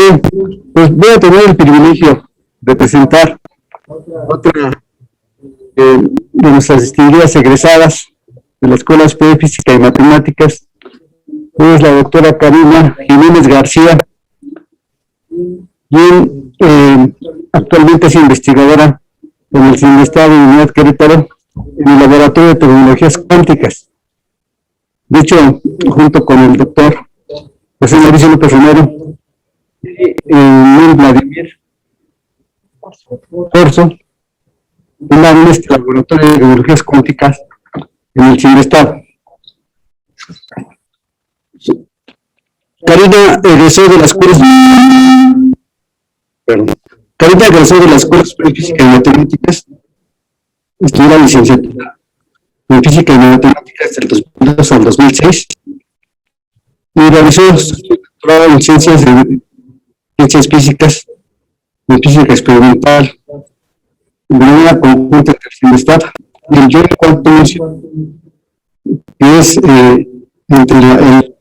bien, pues voy a tener el privilegio de presentar otra de nuestras distinguidas egresadas de la Escuela Superior de Física y Matemáticas. Es la doctora Karina Jiménez García, quien actualmente es investigadora en el CINVESTAD de Unidad Querétaro en el Laboratorio de Tecnologías Cuánticas. De hecho, junto con el doctor José Mauricio López Romero y Vladimir Corso, fundaron este Laboratorio de Tecnologías Cuánticas en el CINVESTAD. Karina egresó de la Escuela Superior de Física y Matemáticas, estudió la licenciatura en Física y Matemáticas del 2002 al 2006 y realizó su doctorado en Ciencias Físicas, en Física Experimental, de manera conjunta entre el CINVESTAD y el Joint Quantum que es entre el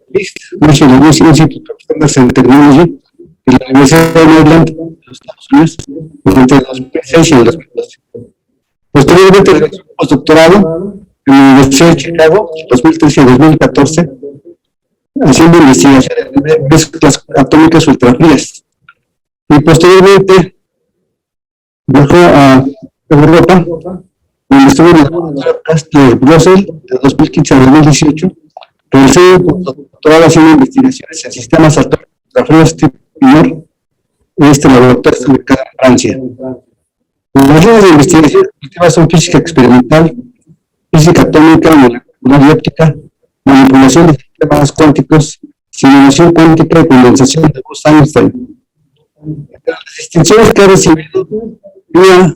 National Institute of Standards and Technology y la Universidad de Maryland de los Estados Unidos entre el 2006 y el 2012. Posteriormente realizó un postdoctorado en la Universidad de Chicago, 2013 y 2014, haciendo investigaciones de mezclas atómicas ultrafrías. Y posteriormente viajó a Europa, donde estuvo en el laboratorio de Brussels de 2015 a 2018, realizó un postdoctorado haciendo investigaciones en sistemas atómicos ultrafríos tipo menor, en este laboratorio está ubicado en Francia. Las líneas de investigación activas son física experimental, física atómica, molecular y óptica, manipulación de sistemas cuánticos, simulación cuántica y condensación de Bose-Einstein. Entre las distinciones que ha recibido,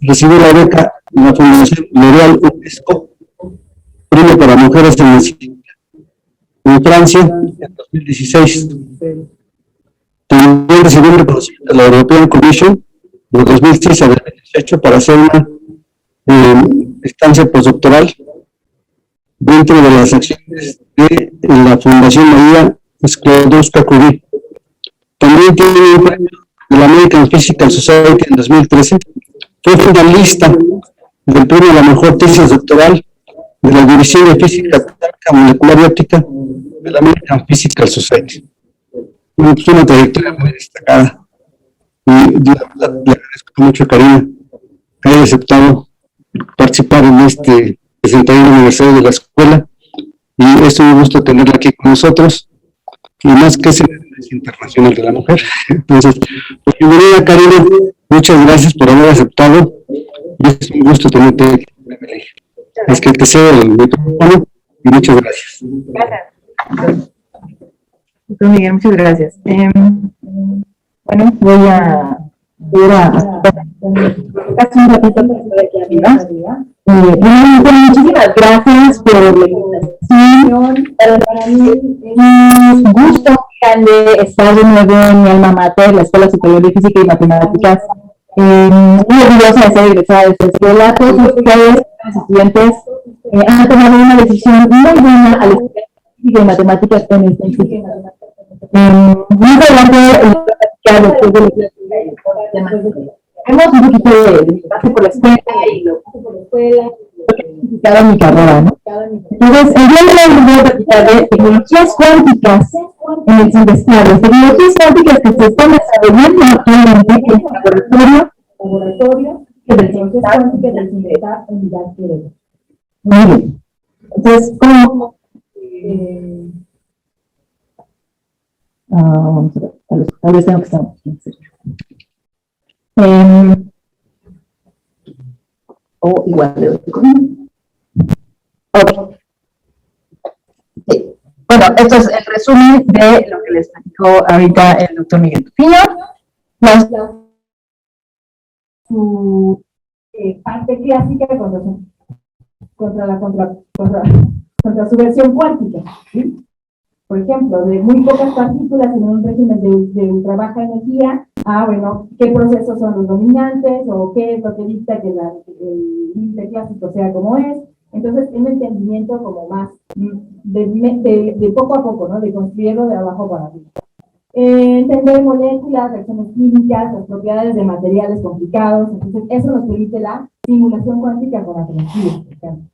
recibió la beca de la Fundación L'Oréal UNESCO, premio para mujeres en la ciencia, en Francia, en 2016. También recibió el reconocimiento de la European Commission de 2006 a 2018 para hacer una estancia postdoctoral dentro de las acciones de la Fundación María Skłodowska-Curie. También tiene un premio de la American Physical Society en 2013. Fue finalista del premio a la mejor tesis doctoral de la División de Física Atómica, Molecular y Óptica de la American Physical Society. Es una trayectoria muy destacada. Y yo le agradezco mucho a Karina que haya aceptado participar en este 61 aniversario de la escuela, y es un gusto tenerla aquí con nosotros, y más que es el Mes Internacional de la Mujer. Entonces, pues, bienvenida Karina, muchas gracias por haber aceptado, y es un gusto tenerte aquí. Es que te cedo el micrófono, y muchas gracias. Gracias. Doctor Miguel, muchas gracias. Bueno, voy a casi un ratito para estar aquí arriba. Muchísimas gracias por la invitación. Para mí es un gusto grande estar de nuevo en mi alma mater, la Escuela Superior de Física y Matemáticas. Muy orgullosa de ser egresada de esta escuela. Todos ustedes, los estudiantes, han tomado una decisión muy buena al estudiar Física y Matemáticas en este instituto. Más adelante, después de vemos un poquito de mi base por la escuela y lo que ha significado mi carrera, ¿no? Entonces, el día de hoy voy a platicar de tecnologías cuánticas en el CINVESTAD. Las tecnologías cuánticas que se están desarrollando actualmente en el laboratorio del CINVESTAD en Unidad Querétaro. Muy bien. Entonces, ¿cómo? Vamos a ver, tal vez tengo que estar aquí. O igual de ok. Sí. Bueno, esto es el resumen de lo que les platicó ahorita el doctor Miguel Tufiño. Su parte clásica contra su versión cuántica, ¿sí? Por ejemplo, de muy pocas partículas en un régimen de ultra baja energía, bueno, ¿qué procesos son los dominantes? ¿O qué es lo que dicta que el límite clásico sea como es? Entonces, un entendimiento como más de poco a poco, ¿no? De construirlo de abajo para arriba. Entender moléculas, reacciones químicas, las propiedades de materiales complicados. Entonces, eso nos permite la simulación cuántica con átomos fríos, por ejemplo.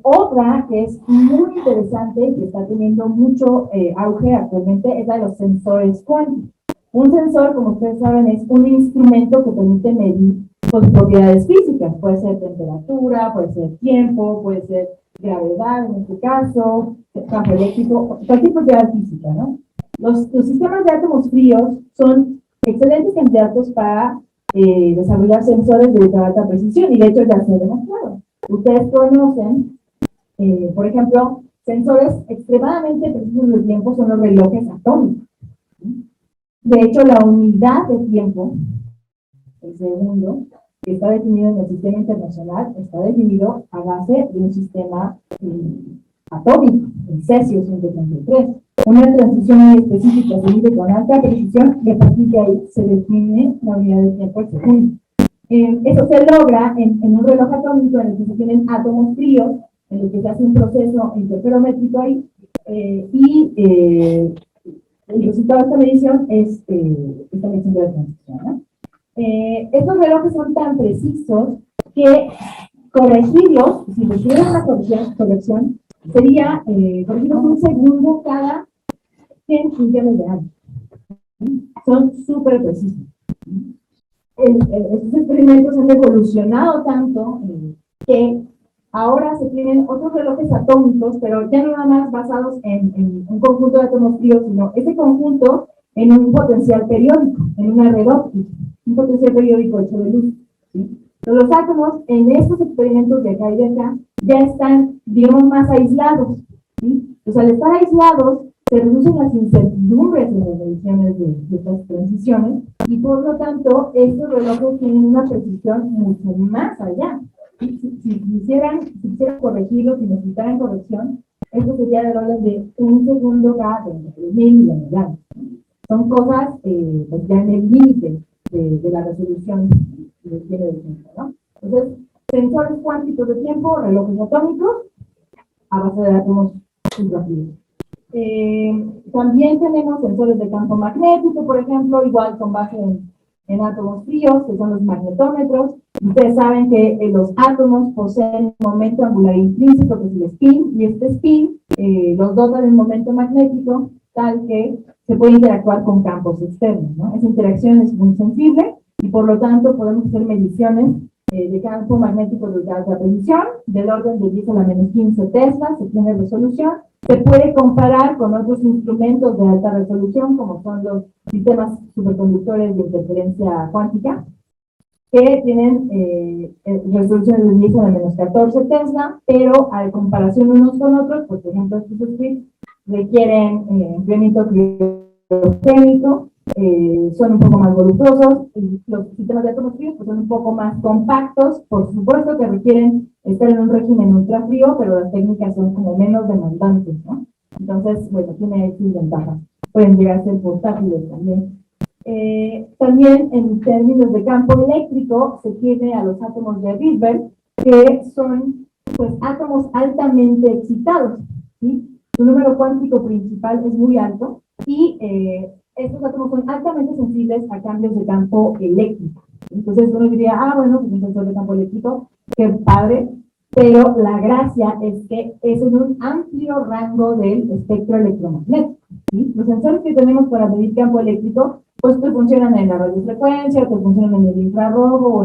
Otra que es muy interesante y que está teniendo mucho auge actualmente es la de los sensores cuánticos. Un sensor, como ustedes saben, es un instrumento que permite medir sus propiedades físicas. Puede ser temperatura, puede ser tiempo, puede ser gravedad en este caso, campo eléctrico, cualquier propiedad física, ¿no? Los sistemas de átomos fríos son excelentes candidatos para desarrollar sensores de alta precisión, y de hecho ya se ha demostrado. Ustedes conocen, por ejemplo, sensores extremadamente precisos de tiempo son los relojes atómicos. De hecho, la unidad de tiempo, el segundo, que está definido en el sistema internacional, está definido a base de un sistema atómico, el cesio 133. Una transición muy específica se mide con alta precisión y a partir de ahí se define la unidad de tiempo al segundo. Eso se logra en un reloj atómico en el que se tienen átomos fríos, en el que se hace un proceso interferométrico ahí, el resultado de esta medición es esta medición de la transición, ¿no? Estos relojes son tan precisos que corregirlos, si requieren una corrección sería corregirlos un segundo cada 100 millones de años. Son súper precisos. Estos experimentos han evolucionado tanto que ahora se tienen otros relojes atómicos, pero ya no nada más basados en un conjunto de átomos fríos, sino ese conjunto en un potencial periódico, en una red óptica, un potencial periódico hecho de luz, ¿sí? Entonces, los átomos en estos experimentos de acá y de acá ya están, digamos, más aislados, ¿sí? Entonces, al estar aislados, se reducen las incertidumbres en las mediciones de estas transiciones y por lo tanto estos relojes tienen una precisión mucho más allá. Si quisieran corregirlos, si necesitaran corrección, esto sería de orden de un segundo cada 23.000 millones de años. Son cosas pues ya en el límite de la resolución que tiene el tiempo, ¿no? Entonces, sensores cuánticos de tiempo, relojes atómicos, a base de átomos ultrafríos. También tenemos sensores de campo magnético, por ejemplo, igual con base en átomos fríos, que son los magnetómetros. Ustedes saben que los átomos poseen un momento angular intrínseco, que es el spin, y este spin los dota de un momento magnético tal que se puede interactuar con campos externos, ¿no? Esa interacción es muy sensible y por lo tanto podemos hacer mediciones de campo magnético de alta precisión, del orden de 10 a la menos 15 Tesla, se tiene resolución. Se puede comparar con otros instrumentos de alta resolución, como son los sistemas superconductores de interferencia cuántica, que tienen resoluciones de 10 a la menos 14 Tesla, pero a comparación unos con otros, pues, por ejemplo, estos scripts requieren enfriamiento criogénico, son un poco más voluptuosos, y los sistemas de átomos fríos pues, son un poco más compactos, por supuesto que requieren estar en un régimen ultra frío, pero las técnicas son como menos demandantes, ¿no? Entonces, bueno, tiene sus ventajas. Pueden llegar a ser portátiles también. También en términos de campo eléctrico se tiene a los átomos de Rydberg, que son pues átomos altamente excitados, ¿sí? Su número cuántico principal es muy alto y estos átomos son altamente sensibles a cambios de campo eléctrico. Entonces uno diría, bueno, pues un sensor de campo eléctrico, qué padre, pero la gracia es que es en un amplio rango del espectro electromagnético, ¿sí? Los sensores que tenemos para medir campo eléctrico, pues que funcionan en la radiofrecuencia, que funcionan en el infrarrojo, o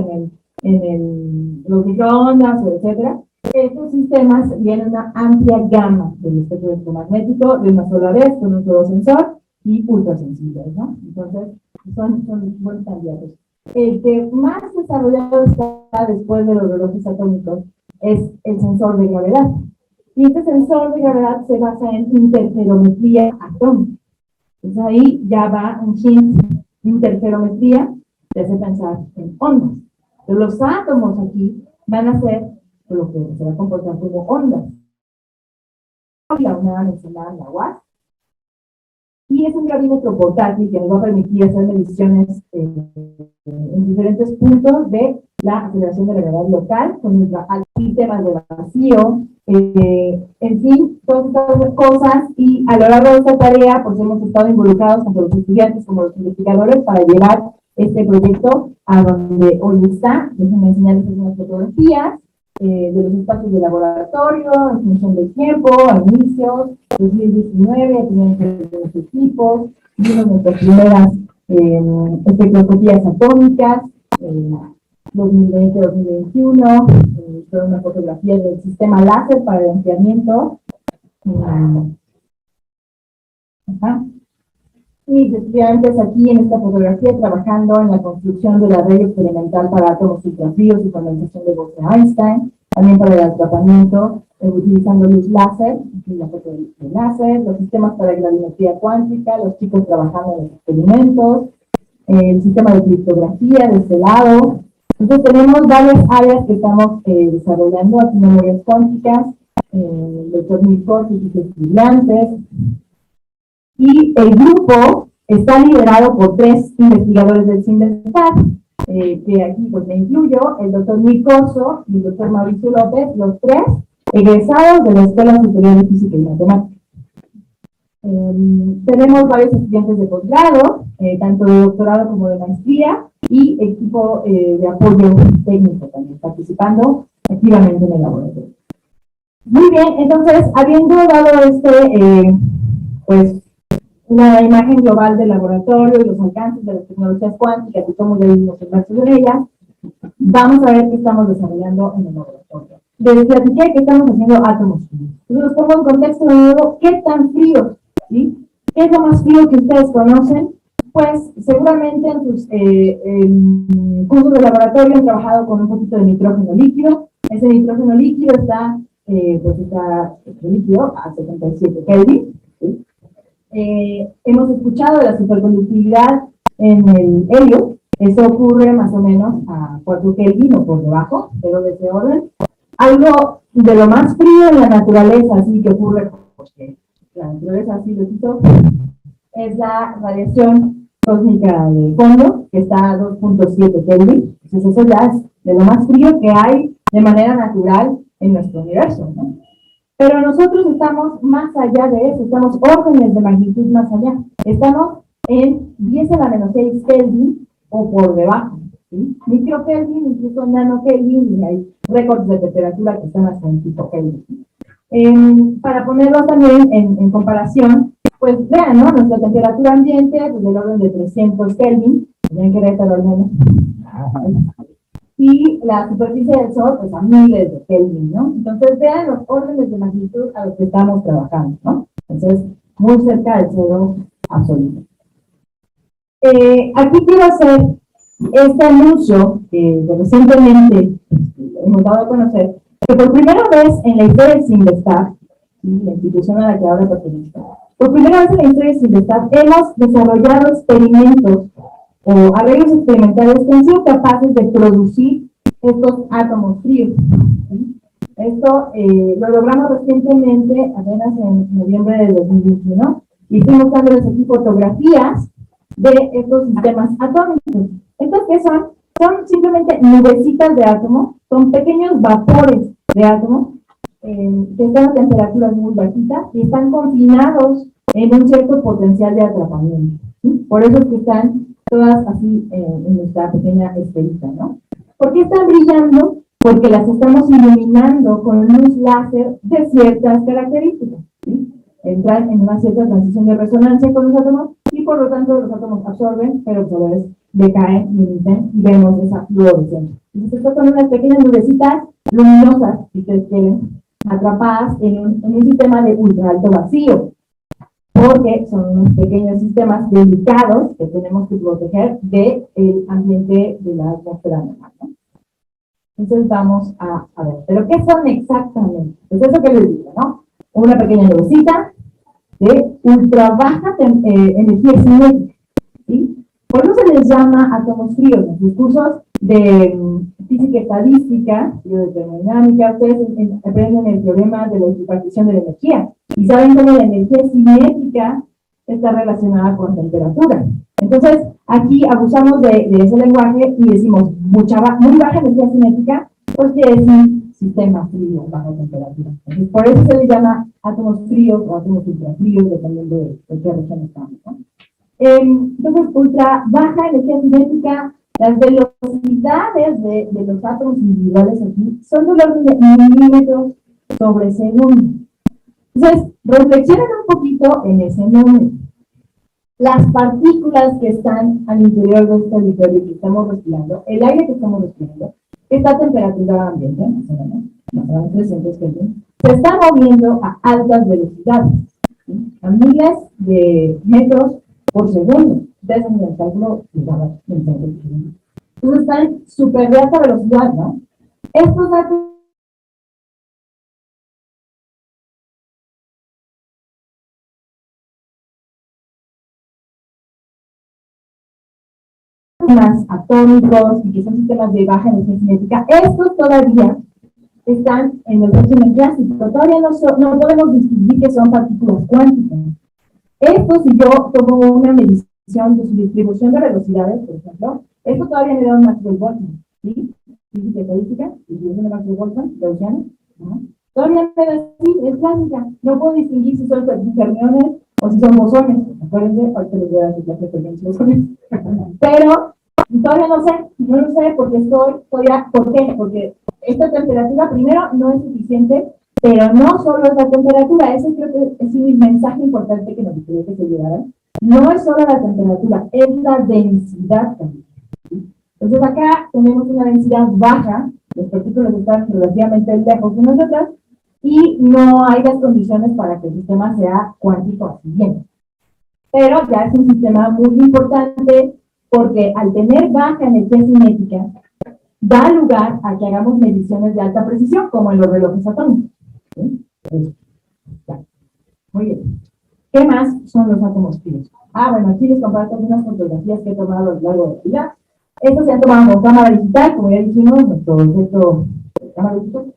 en los microondas, etcétera. Estos sistemas tienen una amplia gama del espectro electromagnético de una sola vez, con un solo sensor y ultrasensibles, ¿no? Entonces, son buenos candidatos. El que más desarrollado está después de los relojes atómicos es el sensor de gravedad. Y este sensor de gravedad se basa en interferometría atómica. Entonces ahí ya va un hint, interferometría, te hace pensar en ondas. Pero los átomos aquí van a ser lo que se va a comportar como ondas. La una mencionada en la UAS, Y es un gabinete portátil que nos va a permitir hacer mediciones en diferentes puntos de la aceleración de la gravedad local, con sistemas de vacío, en fin, todas estas cosas. Y a lo largo de esta tarea, pues hemos estado involucrados tanto los estudiantes como los investigadores para llevar este proyecto a donde hoy está. Déjenme enseñarles unas fotografías de los espacios de laboratorio, en función del tiempo, a inicios, 2019, ya tenían que ver los equipos, vimos nuestras primeras espectroscopías atómicas, 2020-2021, fue una fotografía del sistema láser para el enfriamiento. Mis estudiantes aquí en esta fotografía trabajando en la construcción de la red experimental para átomos ultrafríos y condensación de Bose-Einstein, también para el tratamiento utilizando luz láser, la foto de láser, los sistemas para gravimetría cuántica, los chicos trabajando en los experimentos, el sistema de criptografía de este lado. Entonces tenemos varias áreas que estamos desarrollando, aquí memorias cuánticas, el doctor Milford y sus estudiantes. Y el grupo está liderado por 3 investigadores del CIMBESTAT, que aquí pues me incluyo, el doctor Nick Corso y el doctor Mauricio López, los 3 egresados de la Escuela Superior de Física y Matemáticas. Tenemos varios estudiantes de posgrado, tanto de doctorado como de maestría, y equipo de apoyo técnico también, participando activamente en el laboratorio. Muy bien, entonces, habiendo dado pues, una imagen global del laboratorio y los alcances de las tecnologías cuánticas y cómo debemos inmersos en ellas, vamos a ver qué estamos desarrollando en el laboratorio. Les platiqué que estamos haciendo átomos fríos. Entonces, los pongo en contexto de nuevo, ¿qué tan fríos? ¿Sí? ¿Qué es lo más frío que ustedes conocen? Pues seguramente en sus cursos de laboratorio han trabajado con un poquito de nitrógeno líquido. Ese nitrógeno líquido está líquido a 77 Kelvin. ¿Sí? Hemos escuchado de la superconductividad en el helio. Eso ocurre más o menos a 4 Kelvin o por debajo, pero de ese orden. Algo de lo más frío en la naturaleza, así que ocurre porque la naturaleza así lo hizo, es la radiación cósmica de fondo, que está a 2.7 Kelvin. Entonces eso ya es de lo más frío que hay de manera natural en nuestro universo, ¿no? Pero nosotros estamos más allá de eso, estamos órdenes de magnitud más allá. Estamos en 10 a la menos 6 Kelvin o por debajo, ¿sí? Microkelvin, incluso nanokelvin, y hay récords de temperatura que están hasta en picokelvin. Para ponerlo también en comparación, pues vean, ¿no? Nuestra temperatura ambiente, pues del orden de 300 Kelvin, ya en Querétaro al menos. Y la superficie del Sol, pues a miles de Kelvin, ¿no? Entonces vean los órdenes de magnitud a los que estamos trabajando, ¿no? Entonces, muy cerca del cero absoluto. Aquí quiero hacer este anuncio que recientemente hemos dado a conocer, que por primera vez en la historia del CIMBESTAT, la institución a la que ahora pertenezco, por primera vez en la historia del CIMBESTAT hemos desarrollado experimentos o arreglos experimentales que han sido capaces de producir estos átomos fríos. ¿Sí? Esto lo logramos recientemente, apenas en noviembre de 2021, y estoy mostrándoles aquí fotografías de estos sistemas atómicos. ¿Estos qué son? Son simplemente nubecitas de átomos, son pequeños vapores de átomos que están a temperaturas muy bajitas y están confinados en un cierto potencial de atrapamiento. ¿Sí? Por eso es que están todas así en nuestra pequeña esferita, ¿no? ¿Por qué están brillando? Porque las estamos iluminando con luz láser de ciertas características, ¿sí? Entran en una cierta transición de resonancia con los átomos y por lo tanto los átomos absorben, pero a la vez decaen, emiten y vemos esa fluorescencia. Entonces estas son unas pequeñas nubecitas luminosas, si ustedes quieren, atrapadas en un sistema de ultra alto vacío, porque son unos pequeños sistemas delicados que tenemos que proteger del ambiente de la atmósfera normal, ¿no? Entonces vamos a ver, ¿pero qué son exactamente? Pues eso que les digo, ¿no? Una pequeña nubecita de ultra baja energía cinética, ¿sí? Por eso se les llama átomos fríos. En sus cursos de física estadística, de termodinámica, ustedes aprenden el teorema de la distribución de la energía. Y saben cómo la energía cinética está relacionada con temperatura. Entonces, aquí abusamos de ese lenguaje y decimos muy baja energía cinética, pues quiere decir sistema frío, baja temperatura. Entonces, por eso se le llama átomos fríos o átomos ultrafríos, dependiendo de qué región estamos, ¿no? Entonces, ultra baja energía cinética, las velocidades de los átomos individuales aquí son del orden de milímetros sobre segundo. Entonces, reflexionen un poquito en ese número. Las partículas que están al interior de este auditorio que estamos respirando, el aire que estamos respirando, que está a temperatura ambiente, más o menos 300 Kelvin, se está moviendo a altas velocidades, ¿sí? A miles de metros por segundo. Ustedes en el cálculo, entonces están súper de alta velocidad, ¿no? Estos datos sistemas atómicos y que son sistemas de baja energía cinética, estos todavía están en el régimen clásico, todavía no podemos distinguir que son partículas cuánticas. Esto, si yo tomo una medición de su distribución de velocidades, por ejemplo, esto todavía me da un Maxwell-Boltzmann, ¿sí? Física estadística, distribución de Maxwell-Boltzmann, gaussiana, ¿no? Todavía me da así, es clásica, no puedo distinguir si son fermiones o si son bosones. Acuérdense, ahorita les voy a decir que fermiones y bosones. Pero todavía no lo sé porque ¿por qué? Porque esta temperatura, primero, no es suficiente, pero no solo es la temperatura, ese creo que es un mensaje importante que nos gustaría que se llevara. No es solo la temperatura, es la densidad también. Entonces acá tenemos una densidad baja, los partículas están relativamente lejos de nosotras, y no hay las condiciones para que el sistema sea cuántico así bien. Pero ya es un sistema muy importante porque al tener baja energía cinética, da lugar a que hagamos mediciones de alta precisión, como en los relojes atómicos. ¿Sí? Muy bien. ¿Qué más son los átomos fríos? Bueno, aquí les comparto unas fotografías que he tomado a lo largo de la vida. Estas se han tomado con cámara digital, como ya dijimos, nuestro objeto de cámara digital.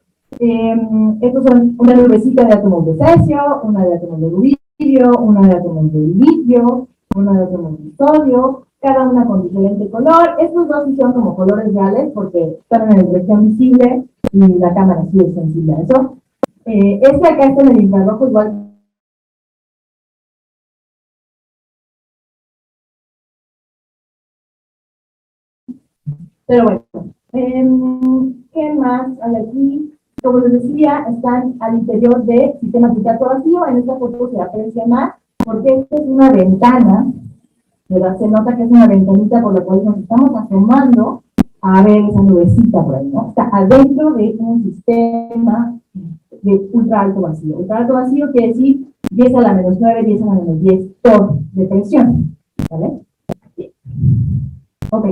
Estos son una nubecita de átomos de cesio, una de átomos de rubidio, una de átomos de litio, una de átomos de sodio, cada una con diferente color. Estos dos sí son como colores reales porque están en la región visible y la cámara sí es sensible a eso. Este acá está en el infrarrojo igual. Pero bueno, ¿qué más hay aquí? Como les decía, están al interior de sistemas de trato vacío. En esta foto se aprecia más porque esta es una ventana, ¿verdad? Se nota que es una ventanita por la cual nos estamos asomando a ver esa nubecita por ahí, ¿no? Está adentro de un sistema de ultra alto vacío. Ultra alto vacío quiere decir 10 a la menos 9, 10 a la menos 10 torr de presión, ¿vale? Bien. Ok.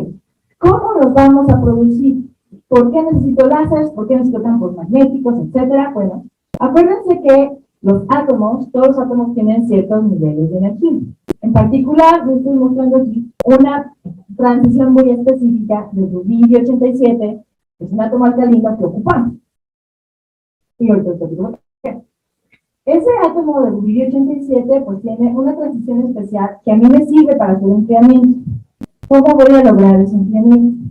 ¿Cómo los vamos a producir? ¿Por qué necesito láseres? ¿Por qué necesito campos magnéticos? Etcétera. Bueno, acuérdense que los átomos, todos los átomos tienen ciertos niveles de energía. En particular, les estoy mostrando aquí una transición muy específica de rubidio 87, que es un átomo alcalino que ocupamos. Y ahorita os digo por qué. Ese átomo de rubidio 87 pues tiene una transición especial que a mí me sirve para hacer un enfriamiento. ¿Cómo voy a lograr ese enfriamiento?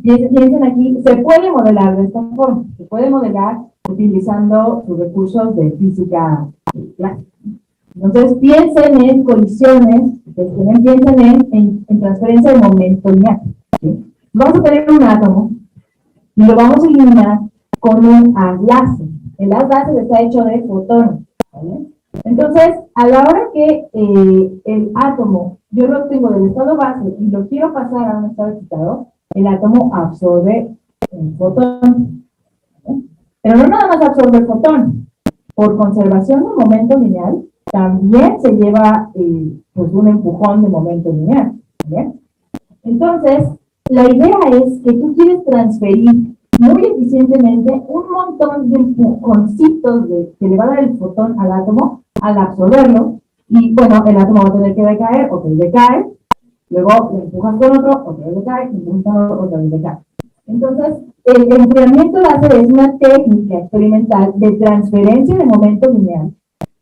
Piensen aquí, se puede modelar de esta forma, se puede modelar utilizando los recursos de física clásica. Entonces piensen en colisiones, piensen en transferencia de momento lineal. ¿Sí? Vamos a tener un átomo y lo vamos a eliminar con un haz láser. El haz láser está hecho de fotones, ¿vale? Entonces, a la hora que el átomo, yo lo tengo del estado base y lo quiero pasar a un estado excitado, el átomo absorbe el fotón. ¿Sí? Pero no nada más absorbe el fotón. Por conservación del momento lineal, también se lleva pues un empujón de momento lineal. ¿Vale? Entonces, la idea es que tú quieres transferir muy eficientemente un montón de empujoncitos que le va a dar el fotón al átomo al absorberlo, y bueno, el átomo va a tener que decaer, o que decae, luego lo empujas con otro, o que decae, empujas con otro, o que decae. Entonces, el enfriamiento láser es una técnica experimental de transferencia de momento lineal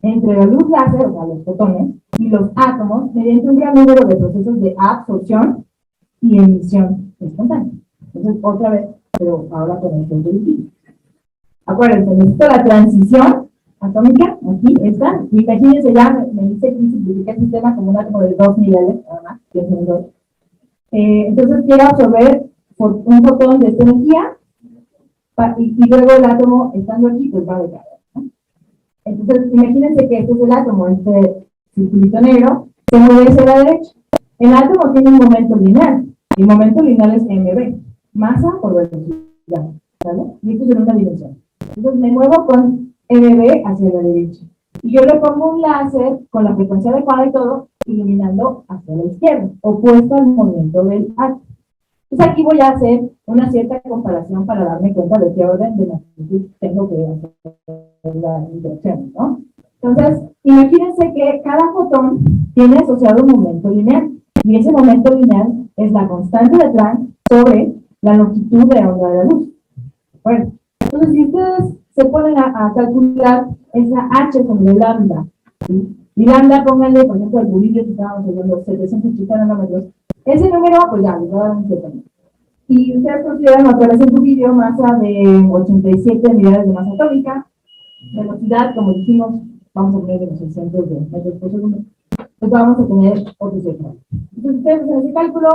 entre la luz láser, o sea, los fotones, y los átomos mediante un gran número de procesos de absorción y emisión espontánea. Entonces, otra vez, pero ahora con el sentido. Acuérdense, necesito la transición atómica, aquí está. Imagínense ya, me dice que simplifica el sistema como un átomo de 2 niveles, nada más, que es un 2. Entonces, quiero absorber un fotón de esta energía, y luego el átomo, estando aquí, pues va a decaer, ¿no? Entonces, imagínense que este es el átomo, este circulito negro, se mueve hacia la derecha. El átomo tiene un momento lineal. El momento lineal es mv, masa por velocidad, ¿vale? Y esto es en una dimensión. Entonces me muevo con mv hacia la derecha. Y yo le pongo un láser con la frecuencia adecuada y todo, iluminando hacia la izquierda, opuesto al movimiento del átomo. Entonces aquí voy a hacer una cierta comparación para darme cuenta de qué orden de magnitud tengo que hacer la interacción, ¿no? Entonces, imagínense que cada fotón tiene asociado un momento lineal, y ese momento lineal es la constante de Planck sobre la longitud de onda de la luz. Bueno, entonces si ustedes se ponen a calcular esa h sobre lambda, ¿sí? Y lambda, pónganle, por ejemplo, el rubidio que estábamos hablando, 780 nanómetros, ese número, pues ya, les voy a dar un 7. Y ustedes consideran otra vez el rubidio, masa de 87 unidades de masa atómica, velocidad, como dijimos, vamos a poner de los 600 de metros por segundo, pues vamos a tener otro cifra. Entonces ustedes hacen ese cálculo,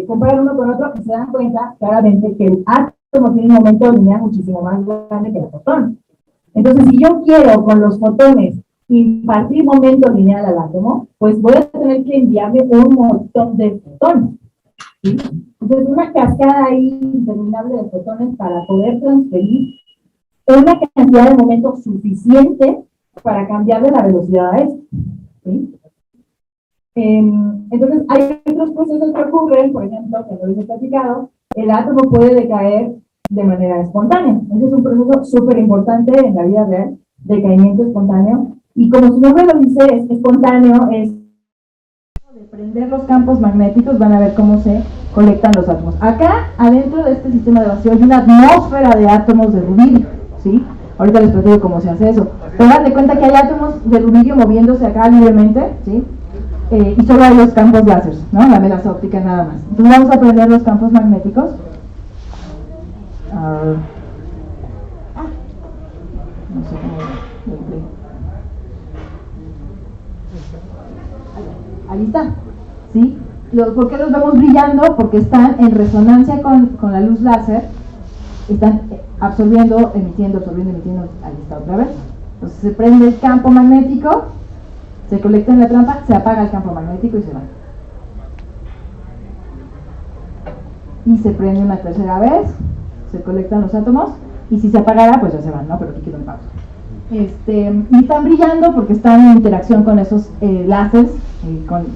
comparan uno con otro y se dan cuenta claramente que el átomo tiene un momento lineal muchísimo más grande que el fotón. Entonces, si yo quiero con los fotones impartir momento lineal al átomo, pues voy a tener que enviarle un montón de fotones, ¿sí? Entonces, una cascada ahí interminable de fotones para poder transferir una cantidad de momento suficiente para cambiarle la velocidad a esto, ¿sí? Entonces, hay otros procesos que ocurren, por ejemplo, que no les he platicado, el átomo puede decaer de manera espontánea. Ese es un proceso súper importante en la vida real, decaimiento espontáneo, y como su nombre lo dice, es espontáneo, es de prender los campos magnéticos. Van a ver cómo se colectan los átomos. Acá, adentro de este sistema de vacío, hay una atmósfera de átomos de rubidio, ¿sí? Ahorita les platico cómo se hace eso. Pero dan de cuenta que hay átomos de rubidio moviéndose acá libremente, ¿sí? Y solo hay los campos láser, ¿no? La melas óptica nada más. Entonces vamos a prender los campos magnéticos. No sé cómo. Ahí está, ¿sí? ¿Por qué los vemos brillando? Porque están en resonancia con la luz láser, están absorbiendo, emitiendo, ahí está otra vez. Entonces se prende el campo magnético, se colecta en la trampa, se apaga el campo magnético y se va. Y se prende una tercera vez, se colectan los átomos, y si se apagara, pues ya se van, ¿no? Pero aquí quedó en pausa. Y están brillando porque están en interacción con esos láseres,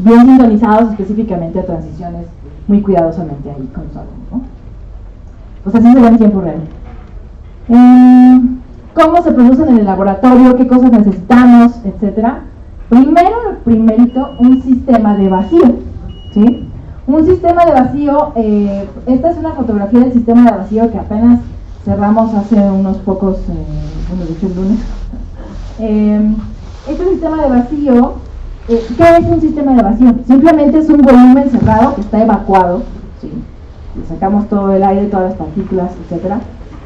bien sintonizados específicamente a transiciones muy cuidadosamente ahí con los átomos, ¿no? Pues así se ve en tiempo real. ¿Cómo se producen en el laboratorio? ¿Qué cosas necesitamos? Etcétera. Primerito, un sistema de vacío, ¿sí? Un sistema de vacío, esta es una fotografía del sistema de vacío que apenas cerramos hace unos pocos, de hecho el lunes. Este sistema de vacío, ¿qué es un sistema de vacío? Simplemente es un volumen cerrado que está evacuado, ¿sí? Le sacamos todo el aire, todas las partículas, etcétera,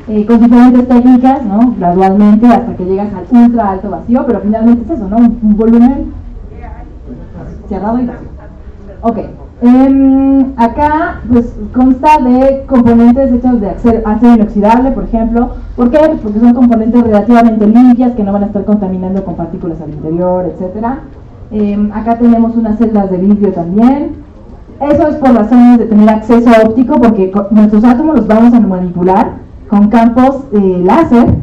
con diferentes técnicas, ¿no? Gradualmente hasta que llegas al ultra alto vacío, pero finalmente es eso, ¿no? Un volumen cerrado y vacío. Ok. Acá pues consta de componentes hechos de acero inoxidable, por ejemplo. ¿Por qué? Pues porque son componentes relativamente limpias que no van a estar contaminando con partículas al interior, etcétera. Acá tenemos unas celdas de vidrio también. Eso es por razones de tener acceso óptico, porque nuestros átomos los vamos a manipular con campos láser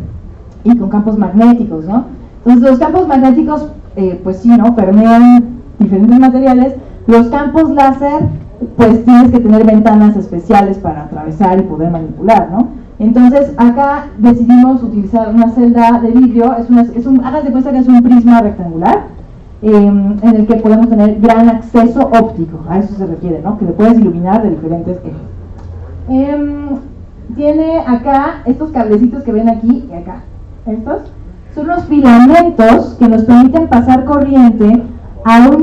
y con campos magnéticos, ¿no? Entonces los campos magnéticos, pues sí, ¿no? Permean diferentes materiales. Los campos láser, pues tienes que tener ventanas especiales para atravesar y poder manipular, ¿no? Entonces acá decidimos utilizar una celda de vidrio, hagas de cuenta que es un prisma rectangular, en el que podemos tener gran acceso óptico, a eso se requiere, ¿no? Que le puedes iluminar de diferentes ejes. Tiene acá estos cablecitos que ven aquí y acá, estos son los filamentos que nos permiten pasar corriente a un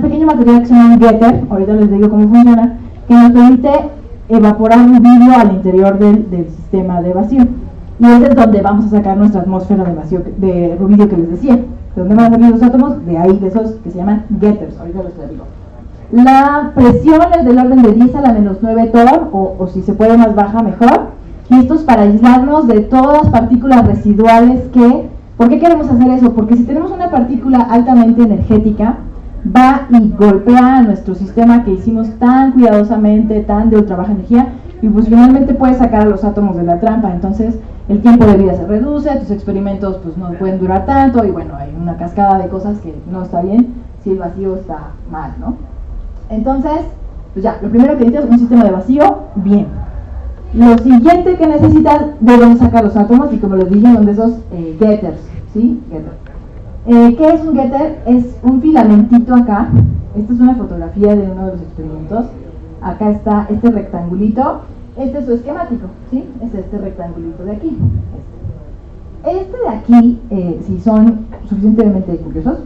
pequeño material que se llama un getter, ahorita les digo cómo funciona, que nos permite evaporar rubidio al interior del sistema de vacío. Y ese es donde vamos a sacar nuestra atmósfera de vacío, de rubidio que les decía. ¿De dónde van a salir los átomos? De ahí, de esos que se llaman getters, ahorita les digo. La presión es del orden de 10 a la menos 9 torr, o si se puede más baja, mejor. Y esto es para aislarnos de todas las partículas residuales que... ¿Por qué queremos hacer eso? Porque si tenemos una partícula altamente energética, va y golpea a nuestro sistema que hicimos tan cuidadosamente, tan de ultra baja energía, y pues finalmente puede sacar a los átomos de la trampa. Entonces el tiempo de vida se reduce, tus experimentos pues no pueden durar tanto, y bueno, hay una cascada de cosas que no está bien si el vacío está mal, ¿no? Entonces, pues ya, lo primero que necesitas es un sistema de vacío bien. Lo siguiente que necesitas, de dónde sacar los átomos, y como les dije, son de esos getters, ¿sí? Getter. ¿Qué es un getter? Es un filamentito acá. Esta es una fotografía de uno de los experimentos. Acá está este rectangulito. Este es su esquemático, ¿sí? Es este rectangulito de aquí. Este de aquí, si son suficientemente curiosos,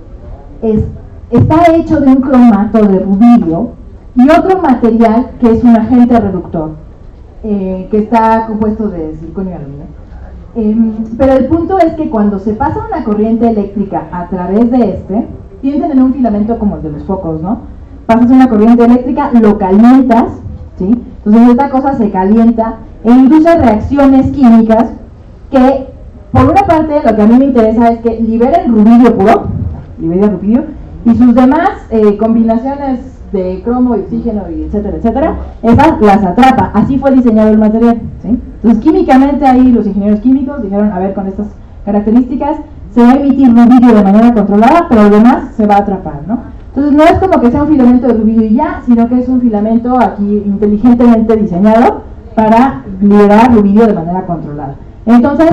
está hecho de un cromato de rubidio y otro material que es un agente reductor, que está compuesto de circonio y aluminio. Pero el punto es que cuando se pasa una corriente eléctrica a través de piensen en un filamento como el de los focos, ¿no? Pasas una corriente eléctrica, lo calientas, ¿sí? Entonces esta cosa se calienta e induce reacciones químicas que, por una parte, lo que a mí me interesa es que liberen rubidio puro, y sus demás combinaciones de cromo y oxígeno y etcétera, etcétera, esas las atrapa. Así fue diseñado el material, ¿sí? Entonces químicamente ahí los ingenieros químicos dijeron, a ver, con estas características se va a emitir rubidio de manera controlada, pero lo demás se va a atrapar, ¿no? Entonces no es como que sea un filamento de rubidio y ya, sino que es un filamento aquí inteligentemente diseñado para liberar rubidio de manera controlada. Entonces,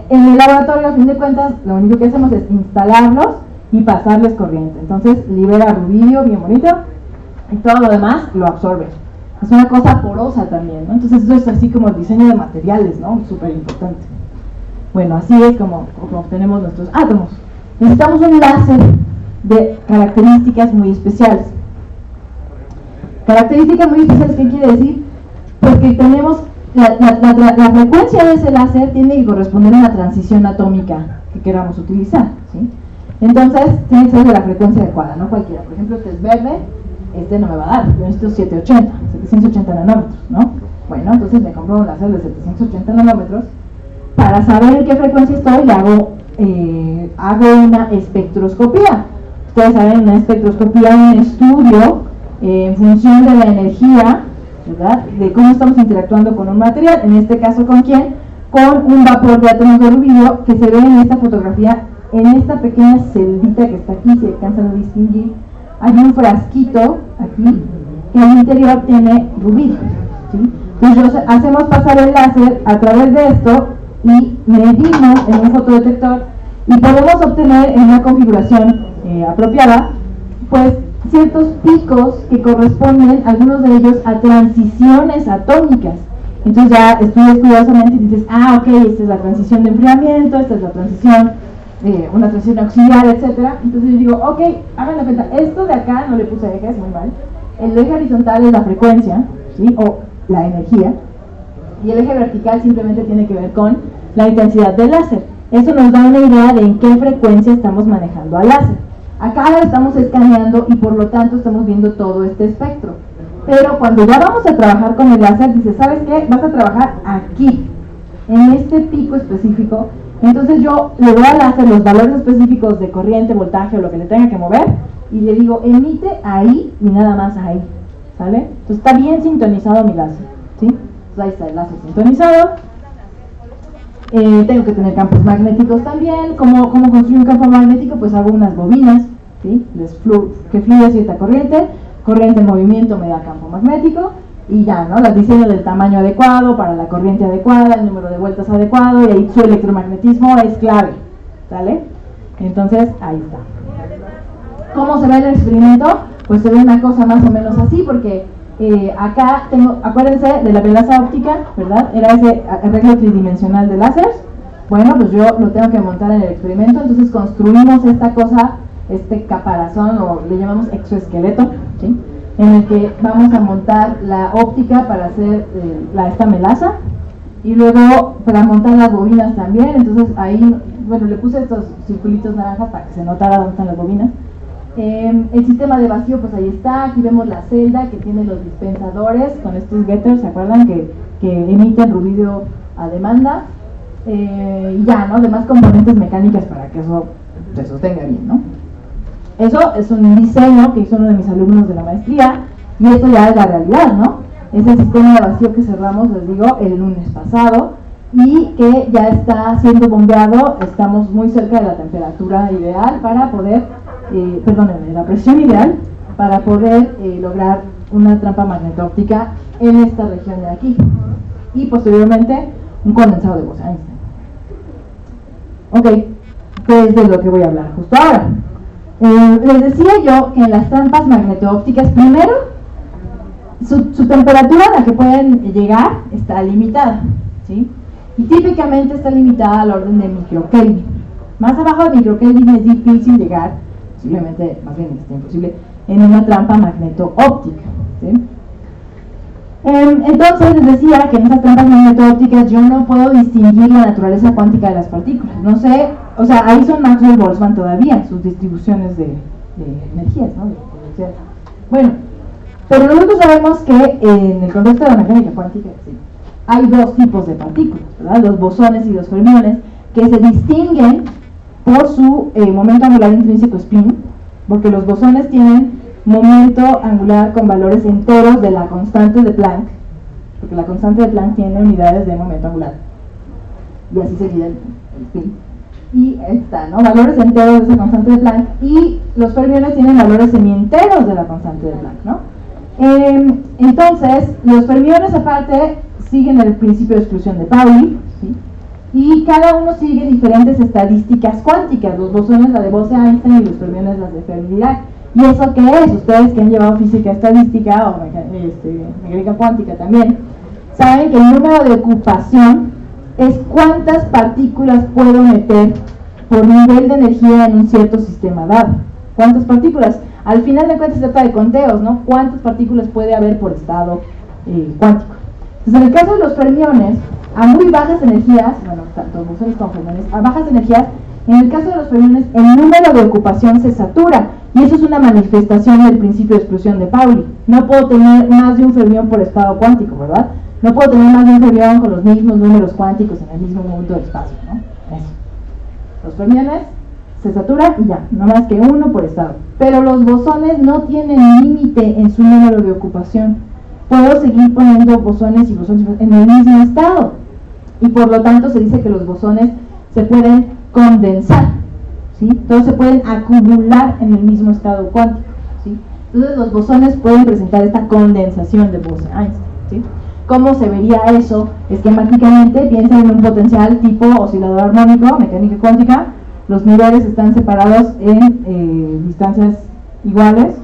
en el laboratorio, a fin de cuentas, lo único que hacemos es instalarlos y pasarles corriente. Entonces libera rubidio bien bonito y todo lo demás lo absorbe. Es una cosa porosa también, ¿no? Entonces eso es así como el diseño de materiales, ¿no? Súper importante. Bueno, así es como obtenemos nuestros átomos. Necesitamos un láser de características muy especiales. Características muy especiales, ¿qué quiere decir? Porque tenemos la frecuencia de ese láser tiene que corresponder a una transición atómica que queramos utilizar, ¿sí? Entonces tiene que ser de la frecuencia adecuada, no cualquiera. Por ejemplo, este es verde, este no me va a dar, yo necesito 780 nanómetros, ¿no? Bueno, entonces me compro un láser de 780 nanómetros. Para saber en qué frecuencia estoy, le hago una espectroscopía. Ustedes saben, una espectroscopía es un estudio en función de la energía, ¿verdad? De cómo estamos interactuando con un material, en este caso ¿con quién? Con un vapor de átomos de rubidio que se ve en esta fotografía, en esta pequeña celdita que está aquí, si alcanzan a distinguir, hay un frasquito aquí que al interior tiene rubidio, ¿sí? Entonces hacemos pasar el láser a través de esto y medimos en un fotodetector y podemos obtener en una configuración apropiada, pues ciertos picos que corresponden, algunos de ellos, a transiciones atómicas. Entonces ya estudias cuidadosamente y dices, ok, esta es la transición de enfriamiento, esta es la transición, una transición auxiliar, etcétera. Entonces yo digo, ok, hagan la cuenta, esto de acá no le puse ejes, muy mal. El eje horizontal es la frecuencia, ¿sí? O la energía, y el eje vertical simplemente tiene que ver con la intensidad del láser. Eso nos da una idea de en qué frecuencia estamos manejando al láser. Acá lo estamos escaneando y por lo tanto estamos viendo todo este espectro. Pero cuando ya vamos a trabajar con el láser, dice, ¿sabes qué? Vas a trabajar aquí, en este pico específico. Entonces yo le doy al láser los valores específicos de corriente, voltaje o lo que le tenga que mover y le digo, emite ahí y nada más ahí, ¿sale? Entonces está bien sintonizado mi láser, ¿sí? Entonces ahí está el láser sintonizado. Tengo que tener campos magnéticos también. ¿Cómo construir un campo magnético? Pues hago unas bobinas, ¿sí? Que fluye cierta corriente en movimiento me da campo magnético y ya, ¿no? Las diseño del tamaño adecuado para la corriente adecuada, el número de vueltas adecuado, y ahí su electromagnetismo es clave, ¿sale? Entonces ahí está. ¿Cómo se ve el experimento? Pues se ve una cosa más o menos así, porque acá tengo, acuérdense de la velaza óptica, ¿verdad? Era ese arreglo tridimensional de láseres. bueno, pues yo lo tengo que montar en el experimento, entonces construimos esta cosa, este caparazón, o le llamamos exoesqueleto, ¿sí? En el que vamos a montar la óptica para hacer esta melaza, y luego para montar las bobinas también. Entonces ahí, bueno, le puse estos circulitos naranjas para que se notara dónde están las bobinas. El sistema de vacío, pues ahí está. Aquí vemos la celda que tiene los dispensadores con estos getters, ¿se acuerdan? Que emiten ruido a demanda. Y ya, ¿no? Demás componentes mecánicas para que eso se sostenga bien, ¿no? Eso es un diseño que hizo uno de mis alumnos de la maestría, y esto ya es la realidad, ¿no? Es el sistema de vacío que cerramos, les digo, el lunes pasado, y que ya está siendo bombeado. Estamos muy cerca de la temperatura ideal para poder, perdónenme, la presión ideal para poder lograr una trampa magneto-óptica en esta región de aquí, y posteriormente un condensado de Bose-Einstein. Ok, ¿qué es de lo que voy a hablar justo ahora? Les decía yo que en las trampas magneto-ópticas, primero, su temperatura a la que pueden llegar está limitada, ¿sí? Y típicamente está limitada al orden de microkelvin. Más abajo de microkelvin es difícil llegar, posiblemente, más bien es imposible, en una trampa magneto-óptica, ¿sí? Entonces les decía que en esas trampas magneto-ópticas yo no puedo distinguir la naturaleza cuántica de las partículas. No sé, o sea, ahí son Maxwell-Boltzmann todavía, sus distribuciones de energías, ¿no? Bueno, pero nosotros sabemos que en el contexto de la mecánica cuántica, sí, hay dos tipos de partículas, ¿verdad? Los bosones y los fermiones, que se distinguen por su momento angular intrínseco spin, porque los bosones tienen momento angular con valores enteros de la constante de Planck, porque la constante de Planck tiene unidades de momento angular, y así sería el spin. Y está, ¿no? Valores enteros de esa constante de Planck, y los fermiones tienen valores semienteros de la constante de Planck, ¿no? Entonces, los fermiones aparte siguen el principio de exclusión de Pauli, ¿sí? Y cada uno sigue diferentes estadísticas cuánticas, los bosones la de Bose-Einstein y los fermiones las de Fermi-Dirac. ¿Y eso qué es? Ustedes que han llevado física estadística o mecánica cuántica también, saben que el número de ocupación es cuántas partículas puedo meter por nivel de energía en un cierto sistema dado. ¿Cuántas partículas? Al final de cuentas se trata de conteos, ¿no? ¿Cuántas partículas puede haber por estado cuántico? Entonces, en el caso de los fermiones, a muy bajas energías, bueno, tanto bosones como fermiones, a bajas energías, en el caso de los fermiones, el número de ocupación se satura, y eso es una manifestación del principio de exclusión de Pauli. No puedo tener más de un fermión por estado cuántico, ¿verdad? No puedo tener más de un fermión con los mismos números cuánticos en el mismo momento de espacio, ¿no? Eso. Los fermiones se saturan y ya, no más que uno por estado. Pero los bosones no tienen límite en su número de ocupación. Puedo seguir poniendo bosones y bosones en el mismo estado, y por lo tanto se dice que los bosones se pueden condensar, ¿sí? Todos se pueden acumular en el mismo estado cuántico, ¿sí? Entonces los bosones pueden presentar esta condensación de Bose-Einstein, ¿sí? ¿Cómo se vería eso esquemáticamente? Piensen en un potencial tipo oscilador armónico, mecánica cuántica. Los niveles están separados en distancias iguales.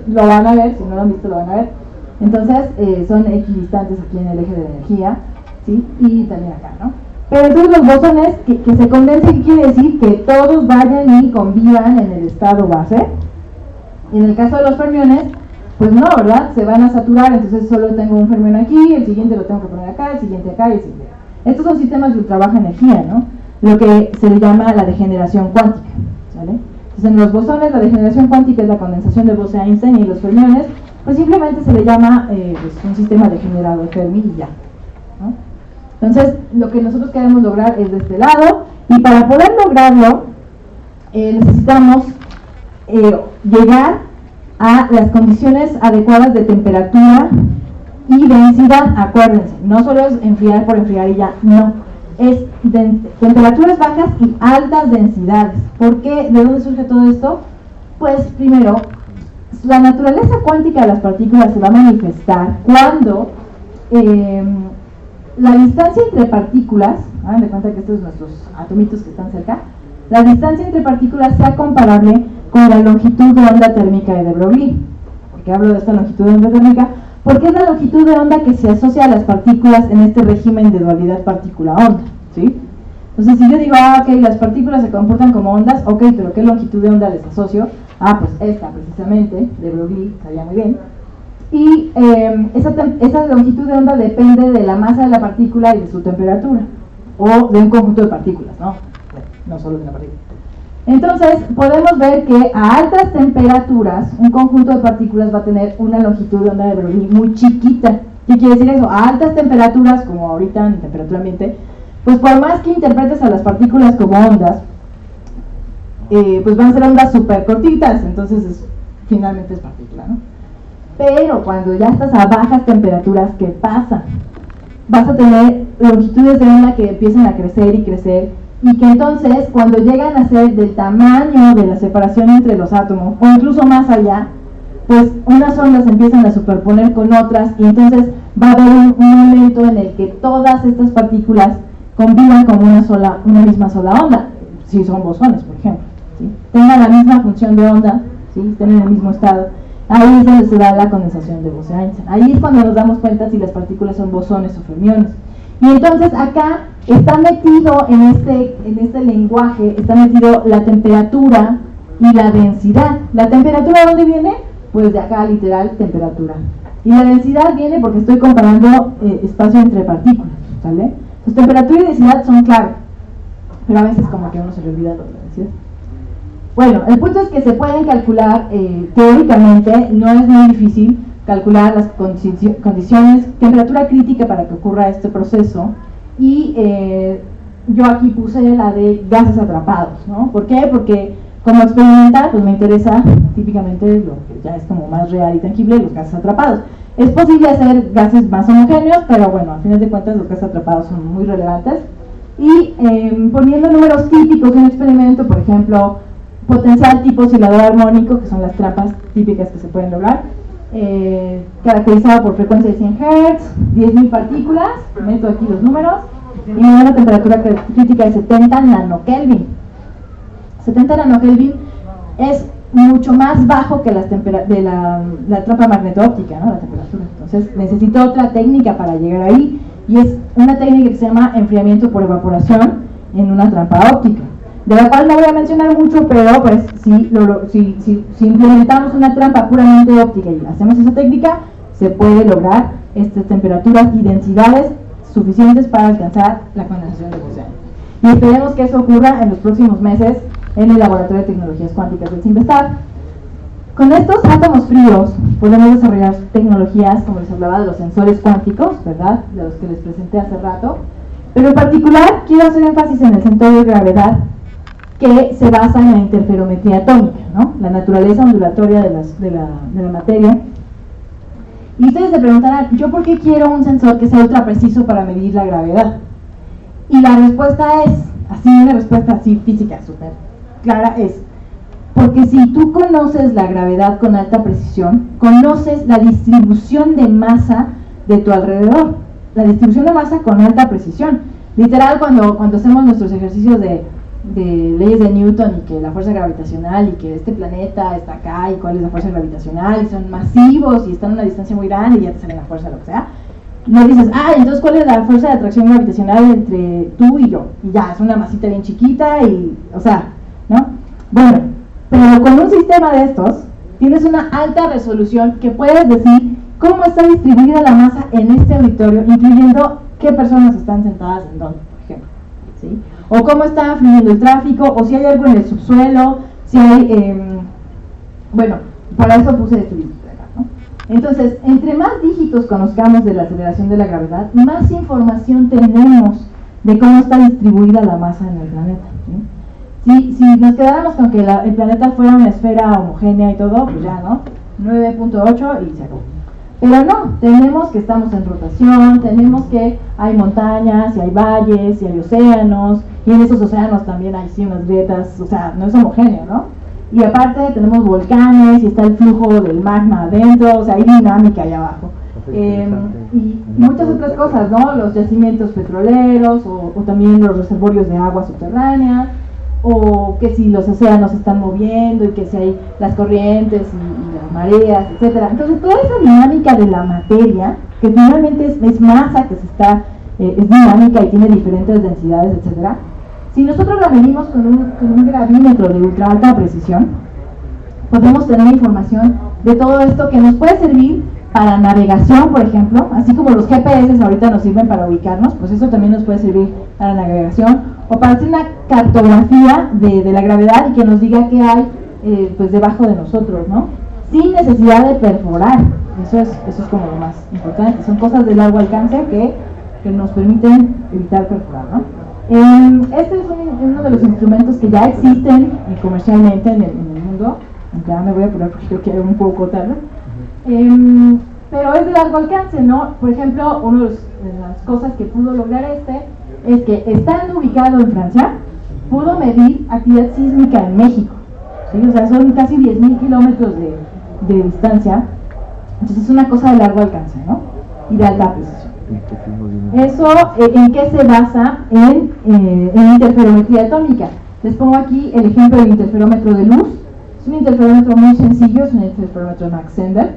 Lo van a ver, si no lo han visto lo van a ver. Entonces son equidistantes aquí en el eje de energía, ¿sí? Y también acá, ¿no? Pero entonces los bosones que se condensen, ¿qué quiere decir? Que todos vayan y convivan en el estado base. Y en el caso de los fermiones, pues no, ¿verdad? Se van a saturar, entonces solo tengo un fermión aquí, el siguiente lo tengo que poner acá, el siguiente acá y el siguiente. Estos son sistemas de ultra baja energía, ¿no? Lo que se le llama la degeneración cuántica, ¿vale? Entonces en los bosones la degeneración cuántica es la condensación de Bose-Einstein, y los fermiones pues simplemente se le llama pues un sistema degenerado de Fermi y ya, ¿no? Entonces lo que nosotros queremos lograr es de este lado, y para poder lograrlo necesitamos llegar a las condiciones adecuadas de temperatura y densidad. Acuérdense, no solo es enfriar por enfriar y ya, no, es temperaturas bajas y altas densidades. ¿Por qué? ¿De dónde surge todo esto? Pues primero, la naturaleza cuántica de las partículas se va a manifestar cuando la distancia entre partículas, hagan de cuenta que estos son nuestros atomitos que están cerca, la distancia entre partículas sea comparable con la longitud de onda térmica de Broglie. ¿Por qué hablo de esta longitud de onda térmica? Porque es la longitud de onda que se asocia a las partículas en este régimen de dualidad partícula-onda, ¿sí? Entonces, si yo digo, ok, las partículas se comportan como ondas, ok, pero ¿qué longitud de onda les asocio? Pues esta precisamente, de Broglie, sabía muy bien. Y esa longitud de onda depende de la masa de la partícula y de su temperatura, o de un conjunto de partículas, ¿no? Bueno, no solo de una partícula. Entonces, podemos ver que a altas temperaturas, un conjunto de partículas va a tener una longitud de onda de Broglie muy chiquita. ¿Qué quiere decir eso? A altas temperaturas, como ahorita en temperatura ambiente, pues por más que interpretes a las partículas como ondas, pues van a ser ondas súper cortitas, entonces finalmente es partícula, ¿no? Pero cuando ya estás a bajas temperaturas, ¿qué pasa? Vas a tener longitudes de onda que empiezan a crecer y crecer, y que entonces cuando llegan a ser del tamaño de la separación entre los átomos, o incluso más allá, pues unas ondas empiezan a superponer con otras, y entonces va a haber un momento en el que todas estas partículas combinan como una misma sola onda, si son bosones, por ejemplo, ¿sí? Tengan la misma función de onda, ¿sí? Estén en el mismo estado. Ahí es donde se da la condensación de Bose-Einstein. Ahí es cuando nos damos cuenta si las partículas son bosones o fermiones. Y entonces acá está metido en este lenguaje, está metido la temperatura y la densidad. ¿La temperatura dónde viene? Pues de acá, literal, temperatura. Y la densidad viene porque estoy comparando espacio entre partículas, ¿sale? Pues temperatura y densidad son clave, pero a veces como que a uno se le olvida lo de la densidad. Bueno, el punto es que se pueden calcular, teóricamente, no es muy difícil calcular las condiciones, temperatura crítica para que ocurra este proceso, y yo aquí puse la de gases atrapados, ¿no? ¿Por qué? Porque como experimental, pues me interesa típicamente lo que ya es como más real y tangible, los gases atrapados. Es posible hacer gases más homogéneos, pero bueno, a final de cuentas los gases atrapados son muy relevantes. Y poniendo números típicos de un experimento, por ejemplo, potencial tipo oscilador armónico, que son las trampas típicas que se pueden lograr, caracterizado por frecuencia de 100 Hz, 10.000 partículas, meto aquí los números, y una temperatura crítica de 70 nanokelvin. 70 nanokelvin es mucho más bajo que la trampa magneto-óptica, ¿no? La temperatura. Entonces necesito otra técnica para llegar ahí, y es una técnica que se llama enfriamiento por evaporación en una trampa óptica, de la cual no voy a mencionar mucho, pero pues si implementamos una trampa puramente óptica y hacemos esa técnica, se puede lograr estas temperaturas y densidades suficientes para alcanzar la condensación de Bose-Einstein. Y esperemos que eso ocurra en los próximos meses en el Laboratorio de Tecnologías Cuánticas del CIMBESTAB. Con estos átomos fríos podemos desarrollar tecnologías, como les hablaba, de los sensores cuánticos, ¿verdad?, de los que les presenté hace rato, pero en particular quiero hacer énfasis en el sensor de gravedad, que se basa en la interferometría atómica, ¿no?, la naturaleza ondulatoria de la materia. Y ustedes se preguntarán, ¿yo por qué quiero un sensor que sea ultra preciso para medir la gravedad? Y la respuesta es, una respuesta así física súper clara, es porque si tú conoces la gravedad con alta precisión, conoces la distribución de masa de tu alrededor, la distribución de masa con alta precisión. Literal, cuando hacemos nuestros ejercicios de leyes de Newton, y que la fuerza gravitacional, y que este planeta está acá, y cuál es la fuerza gravitacional, y son masivos, y están a una distancia muy grande, y ya te sale la fuerza, lo que sea, no dices, entonces ¿cuál es la fuerza de atracción gravitacional entre tú y yo? Y ya, es una masita bien chiquita, y, ¿no? Bueno, pero con un sistema de estos, tienes una alta resolución que puedes decir cómo está distribuida la masa en este auditorio, incluyendo qué personas están sentadas en dónde, por ejemplo, ¿sí? O cómo está fluyendo el tráfico, o si hay algo en el subsuelo, si hay, bueno, para eso puse esto acá, ¿no? Entonces, entre más dígitos conozcamos de la aceleración de la gravedad, más información tenemos de cómo está distribuida la masa en el planeta, ¿sí? Si nos quedáramos con que el planeta fuera una esfera homogénea y todo, pues ya, ¿no? 9.8 y se acabó. Pero no, tenemos que estamos en rotación, tenemos que hay montañas, y hay valles, y hay océanos, y en esos océanos también hay sí unas grietas, no es homogéneo, ¿no? Y aparte tenemos volcanes, y está el flujo del magma adentro, hay dinámica ahí abajo. Y muchas otras cosas, ¿no? Los yacimientos petroleros, o también los reservorios de agua subterránea, o que si los océanos se están moviendo, y que si hay las corrientes y las mareas, etcétera. Entonces toda esa dinámica de la materia, que finalmente es masa que es dinámica y tiene diferentes densidades, etcétera, Si nosotros la medimos con un gravímetro de ultra alta precisión, podemos tener información de todo esto que nos puede servir para navegación, por ejemplo, así como los GPS ahorita nos sirven para ubicarnos, pues eso también nos puede servir para navegación, o para hacer una cartografía de la gravedad y que nos diga qué hay pues debajo de nosotros, ¿no? Sin necesidad de perforar. Eso es como lo más importante. Son cosas de largo alcance que nos permiten evitar perforar, ¿no? Este es uno de los instrumentos que ya existen comercialmente en el mundo. Ya me voy a apurar porque creo que es un poco tarde. Pero es de largo alcance, ¿no? Por ejemplo, una de las cosas que pudo lograr es que, estando ubicado en Francia, pudo medir actividad sísmica en México, ¿sí? O sea, son casi 10.000 kilómetros de distancia. Entonces es una cosa de largo alcance, ¿no? Y de alta precisión. Eso, ¿en qué se basa? En interferometría atómica. Les pongo aquí el ejemplo del interferómetro de luz. Es un interferómetro muy sencillo, es un interferómetro Max Sender.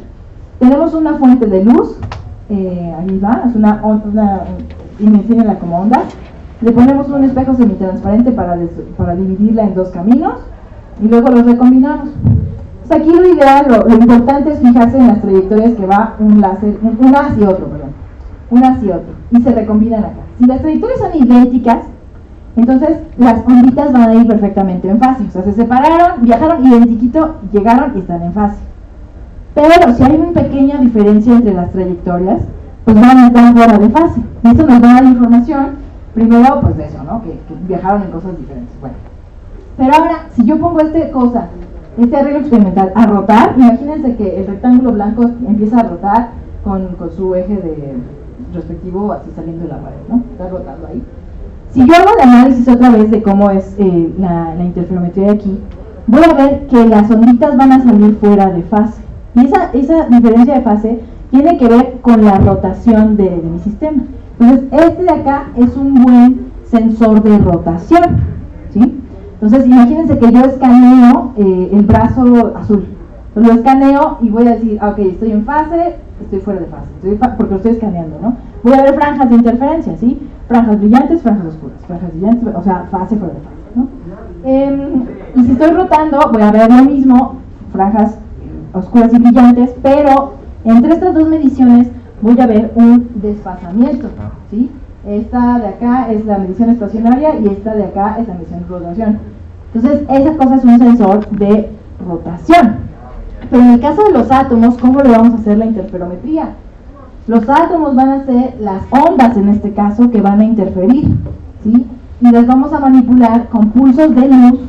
Tenemos una fuente de luz, ahí va, es una dimensionala como onda. Le ponemos un espejo semitransparente para dividirla en dos caminos y luego los recombinamos. Pues aquí lo ideal, lo importante es fijarse en las trayectorias que va un láser, un hacia otro, y se recombinan acá. Si las trayectorias son idénticas, entonces las onditas van a ir perfectamente en fase, o sea, se separaron, viajaron idéntico, llegaron y están en fase. Pero si hay una pequeña diferencia entre las trayectorias, pues van a estar fuera de fase. Y esto nos da la información, primero, pues de eso, ¿no? Que viajaron en cosas diferentes. Bueno, pero ahora, si yo pongo este arreglo experimental a rotar, imagínense que el rectángulo blanco empieza a rotar con su eje respectivo así saliendo de la pared, ¿no? Está rotando ahí. Si yo hago el análisis otra vez de cómo es la interferometría de aquí, voy a ver que las onditas van a salir fuera de fase. Y esa diferencia de fase tiene que ver con la rotación de mi sistema. Entonces, este de acá es un buen sensor de rotación, ¿sí? Entonces, imagínense que yo escaneo el brazo azul. Lo escaneo y voy a decir, ok, estoy en fase, estoy fuera de fase, porque lo estoy escaneando, ¿no? Voy a ver franjas de interferencia, ¿sí? Franjas brillantes, franjas oscuras, franjas brillantes, o sea, fase fuera de fase, ¿no? Y si estoy rotando, voy a ver lo mismo, franjas oscuras y brillantes, pero entre estas dos mediciones voy a ver un desfasamiento, ¿sí? Esta de acá es la medición estacionaria y esta de acá es la medición de rotación. Entonces, esa cosa es un sensor de rotación. Pero en el caso de los átomos, ¿cómo le vamos a hacer la interferometría? Los átomos van a ser las ondas, en este caso, que van a interferir, ¿sí? Y las vamos a manipular con pulsos de luz.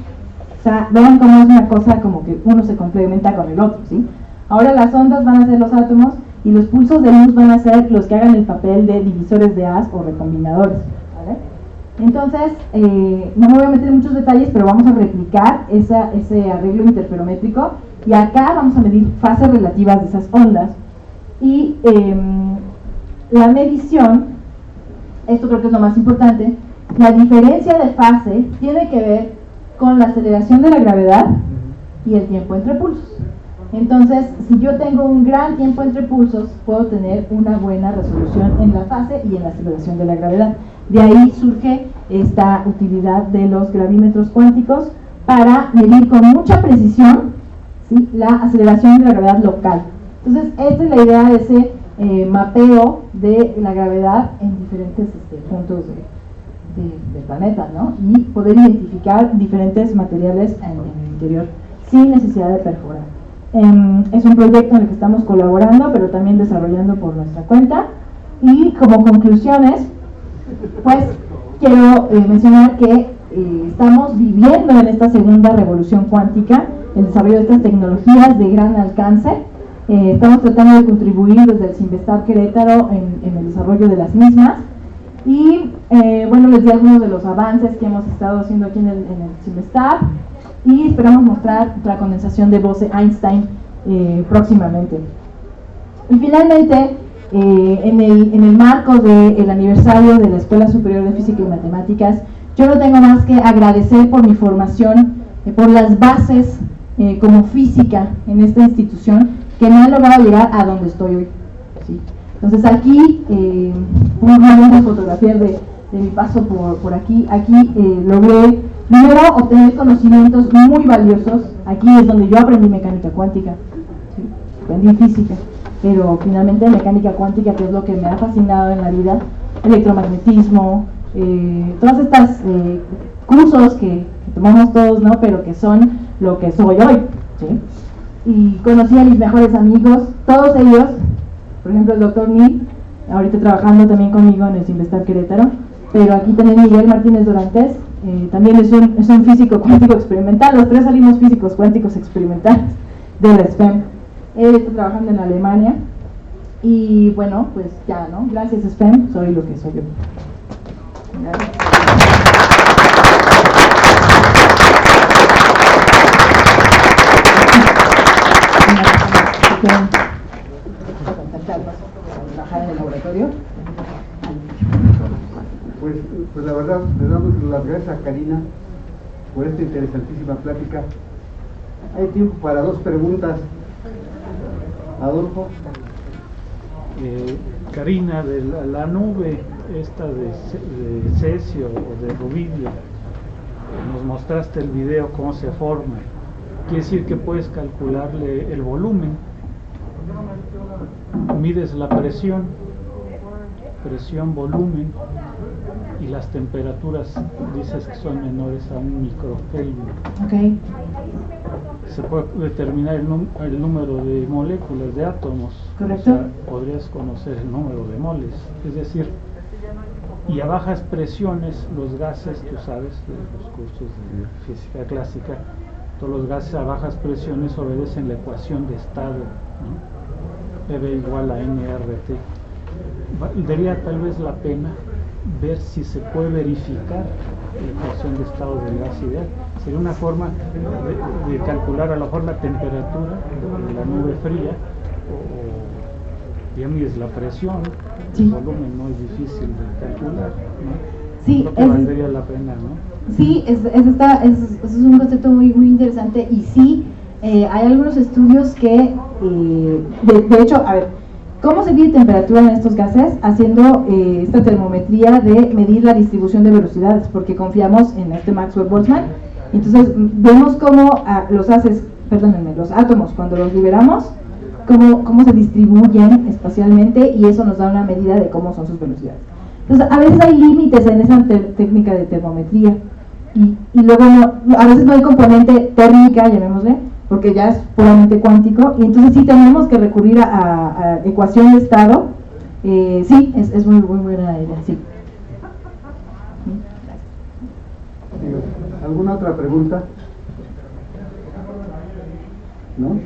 O sea, vean cómo es una cosa como que uno se complementa con el otro, ¿sí? Ahora las ondas van a ser los átomos y los pulsos de luz van a ser los que hagan el papel de divisores de haz o recombinadores, ¿vale? Entonces, no me voy a meter en muchos detalles, pero vamos a replicar ese arreglo interferométrico y acá vamos a medir fases relativas de esas ondas. Y la medición, esto creo que es lo más importante, la diferencia de fase tiene que ver con la aceleración de la gravedad y el tiempo entre pulsos. Entonces, si yo tengo un gran tiempo entre pulsos, puedo tener una buena resolución en la fase y en la aceleración de la gravedad. De ahí surge esta utilidad de los gravímetros cuánticos para medir con mucha precisión, ¿sí?, la aceleración de la gravedad local. Entonces, esta es la idea de ese mapeo de la gravedad en diferentes puntos del planeta, ¿no? Y poder identificar diferentes materiales en el interior sin necesidad de perforar. Es un proyecto en el que estamos colaborando, pero también desarrollando por nuestra cuenta. Y como conclusiones, pues quiero mencionar que estamos viviendo en esta segunda revolución cuántica, el desarrollo de estas tecnologías de gran alcance. Estamos tratando de contribuir desde el CIMBESTAB Querétaro en el desarrollo de las mismas. Y bueno, les di algunos de los avances que hemos estado haciendo aquí en el CIMBESTAB. Y esperamos mostrar la condensación de Bose-Einstein próximamente. Y finalmente, en el marco del aniversario de la Escuela Superior de Física y Matemáticas, yo no tengo más que agradecer por mi formación, por las bases como física en esta institución que me han logrado llegar a donde estoy hoy, ¿sí? Entonces aquí, unas fotografías de mi paso por aquí. Aquí logré primero obtener conocimientos muy valiosos. Aquí es donde yo aprendí mecánica cuántica, ¿sí? Aprendí física, pero finalmente mecánica cuántica, que es lo que me ha fascinado en la vida, electromagnetismo, todas estas cursos que tomamos todos, ¿no? Pero que son lo que soy hoy, ¿sí? Y conocí a mis mejores amigos, todos ellos, por ejemplo el doctor Neil, ahorita trabajando también conmigo en el Simvestar Querétaro, pero aquí también Miguel Martínez Dorantes, también es un físico cuántico experimental, los tres salimos físicos cuánticos experimentales de la SPEM. Él está trabajando en Alemania y bueno, pues ya, ¿no? Gracias SPEM, soy lo que soy yo. Gracias. Trabajar en el laboratorio. Pues la verdad, le damos las gracias a Karina por esta interesantísima plática. Hay tiempo para 2 preguntas. Adolfo. Karina, de la nube esta de cesio o de rubidio, nos mostraste el video cómo se forma. Quiere decir que puedes calcularle el volumen, mides la presión, volumen, y las temperaturas dices que son menores a 1 microkelvin. Okay. Se puede determinar el número de moléculas, de átomos. Correcto. O sea, podrías conocer el número de moles. Es decir, y a bajas presiones los gases, tú sabes, de los cursos de física clásica, todos los gases a bajas presiones obedecen la ecuación de estado, ¿no? PV igual a nRT. Valdría tal vez la pena ver si se puede verificar la ecuación de estado del gas ideal. Sería una forma de calcular a lo mejor la temperatura de la nube fría, o digamos la presión. Sí. El volumen no es difícil de calcular, ¿no? Sí, creo que valdría la pena, ¿no? Sí, es un concepto muy interesante, y sí, hay algunos estudios que, de hecho, a ver, ¿cómo se mide temperatura en estos gases? Haciendo esta termometría de medir la distribución de velocidades, porque confiamos en este Maxwell-Boltzmann. Entonces vemos cómo los átomos, cuando los liberamos, cómo se distribuyen espacialmente, y eso nos da una medida de cómo son sus velocidades. Entonces a veces hay límites en esa técnica de termometría, y luego a veces no hay componente térmica, llamémosle, porque ya es puramente cuántico, y entonces sí tenemos que recurrir a ecuación de estado. Sí, es muy buena idea, sí. ¿Alguna otra pregunta? ¿No?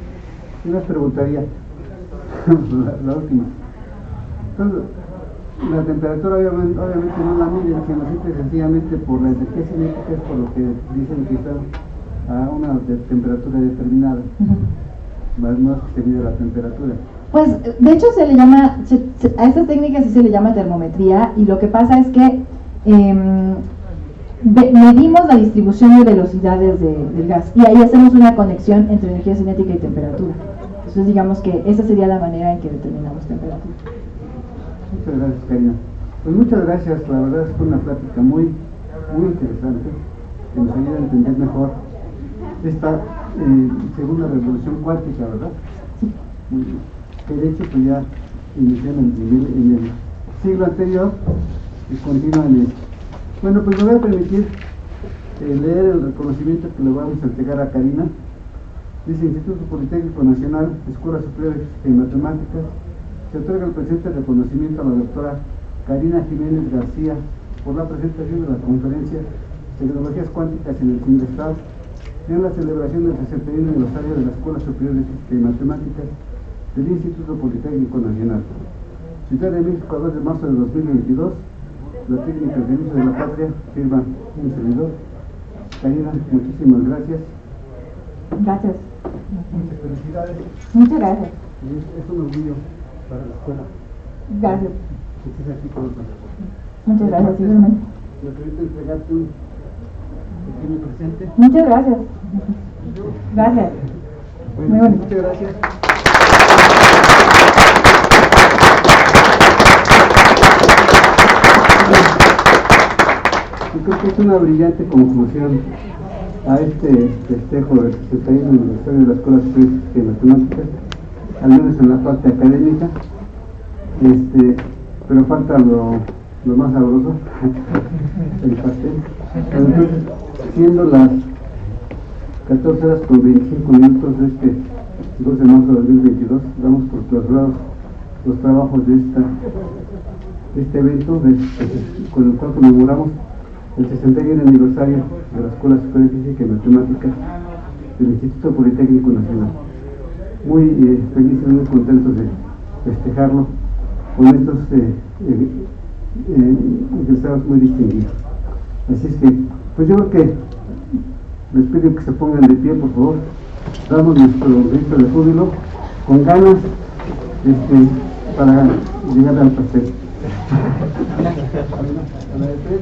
Yo les preguntaría la última. Entonces, la temperatura obviamente no la miden, sino simple y sencillamente por la energía cinética, es por lo que dicen que están a una temperatura determinada. Más no es que se mide la temperatura. Pues de hecho se le llama, a estas técnicas sí se le llama termometría, y lo que pasa es que medimos la distribución de velocidades del gas, y ahí hacemos una conexión entre energía cinética y temperatura. Entonces digamos que esa sería la manera en que determinamos temperatura. Muchas gracias, Karina. Pues muchas gracias, la verdad es que fue una plática muy interesante, que nos ayuda a entender mejor esta segunda revolución cuántica, ¿verdad? Sí. Muy bien. Que de hecho pues ya inició en el siglo anterior y continúa en este. Bueno, pues me voy a permitir leer el reconocimiento que le vamos a entregar a Karina. Dice: Instituto Politécnico Nacional, Escuela Superior de Física y Matemáticas, se otorga el presente reconocimiento a la doctora Karina Jiménez García por la presentación de la conferencia Tecnologías Cuánticas en el Simvestar, en la celebración del 61 aniversario de la Escuela Superior de Física y Matemáticas del Instituto Politécnico Nacional. Ciudad de México, 2 de marzo de 2022. La técnica de servicio de la patria, firma un servidor. Karina, muchísimas gracias. Gracias. Muchas felicidades. Muchas gracias. Es un orgullo para la escuela. Gracias. Que estés aquí con nosotros. Muchas gracias, igualmente. Me permite entregarte un pequeño presente. Muchas gracias. Gracias. Bueno, muy bonito. muchas gracias. que es una brillante conclusión a este festejo del 61 aniversario de la Escuela Superior de Física y Matemáticas, al menos en la parte académica, pero falta lo más sabroso, el pastel. Entonces, siendo las 14 horas con 25 minutos de este 12 de marzo de 2022, damos por clausurados los trabajos de este evento con el cual conmemoramos el 61 aniversario de la Escuela Superior de Física y Matemáticas del Instituto Politécnico Nacional. Muy felices, muy contentos de festejarlo con estos egresados muy distinguidos. Así es que, pues yo creo que les pido que se pongan de pie, por favor. Damos nuestro grito de júbilo con ganas para llegar al pastel. A la de 3.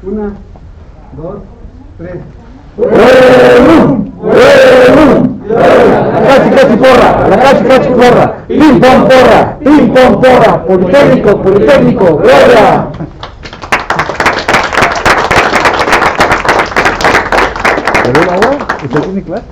1, 2, 3. La cachi porra, pim pom porra, Politécnico, gloria. ¿Le doy la hora? ¿Usted tiene clase?